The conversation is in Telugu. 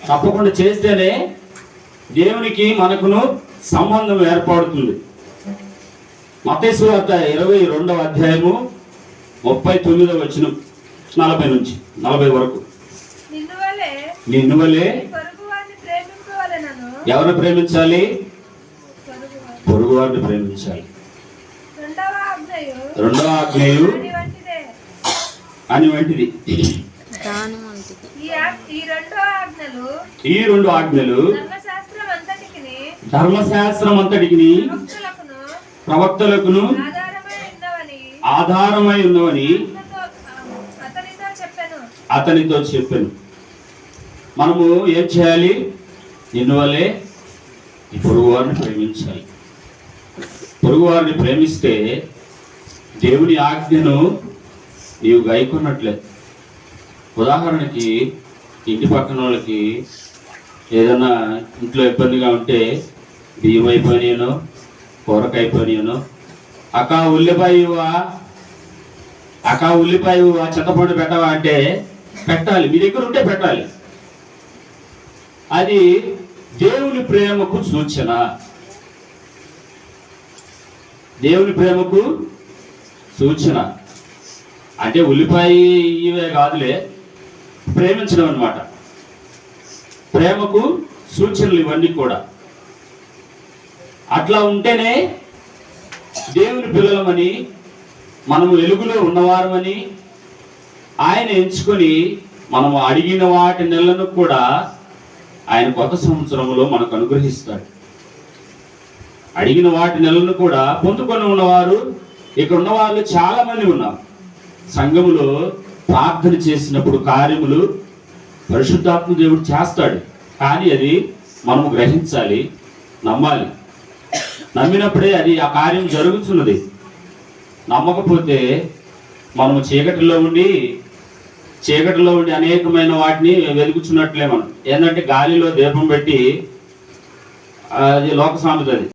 తప్పకుండా చేస్తేనే దేవునికి మనకును సంబంధం ఏర్పడుతుంది. మత్తయి సువార్త 22వ అధ్యాయము 39వ వచనం 40 నుంచి 40 వరకు. నిన్ను వలె ఎవరు ప్రేమించాలి? పొరుగువారిని ప్రేమించాలి. రెండవ ఆజ్ఞయు అని వంటిది. ఈ రెండు ఆజ్ఞలు ధర్మశాస్త్రం అంతటికి ప్రవక్తలకును ఆధారమై ఉన్నవని అతనితో చెప్పాను. మనము ఏం చేయాలి? నిన్ను వల్లే ఈ పొరుగువారిని ప్రేమించాలి. పొరుగువారిని ప్రేమిస్తే దేవుని ఆజ్ఞను నీవు గైకొన్నట్లే. ఉదాహరణకి ఇంటి పక్కన వాళ్ళకి ఏదైనా ఇంట్లో ఇబ్బందిగా ఉంటే బియ్యం అయిపోయినాయనో కూరక అయిపోయినాయనో, అక్క ఉల్లిపాయ చింతపండు పెట్టవా అంటే పెట్టాలి. మీ దగ్గర ఉంటే పెట్టాలి. అది దేవుని ప్రేమకు సూచన. దేవుని ప్రేమకు సూచన అంటే ఉల్లిపాయ ఇవే కాదులే, ప్రేమించడం అన్నమాట. ప్రేమకు సూచనలు ఇవన్నీ కూడా. అట్లా ఉంటేనే దేవుని పిల్లలమని, మనము వెలుగులో ఉన్నవారమని ఆయన ఎంచుకొని మనము అడిగిన వాటి నెలను కూడా ఆయన కొత్త సంవత్సరంలో మనకు అనుగ్రహిస్తాడు. అడిగిన వాటి నెలను కూడా పొందుకొని ఉన్నవారు ఇక్కడ ఉన్నవాళ్ళు చాలా మంది ఉన్నారు. సంఘములో ప్రార్థన చేసినప్పుడు కార్యములు పరిశుద్ధాత్మ దేవుడు చేస్తాడు. కానీ అది మనము గ్రహించాలి, నమ్మాలి. నమ్మినప్పుడే అది ఆ కార్యం జరుగుతున్నది. నమ్మకపోతే మనము చీకటిలో ఉండి అనేకమైన వాటిని వెలుగుచున్నట్లే. మనం ఏంటంటే గాలిలో దీపం పెట్టి, అది లోక సామెత. అది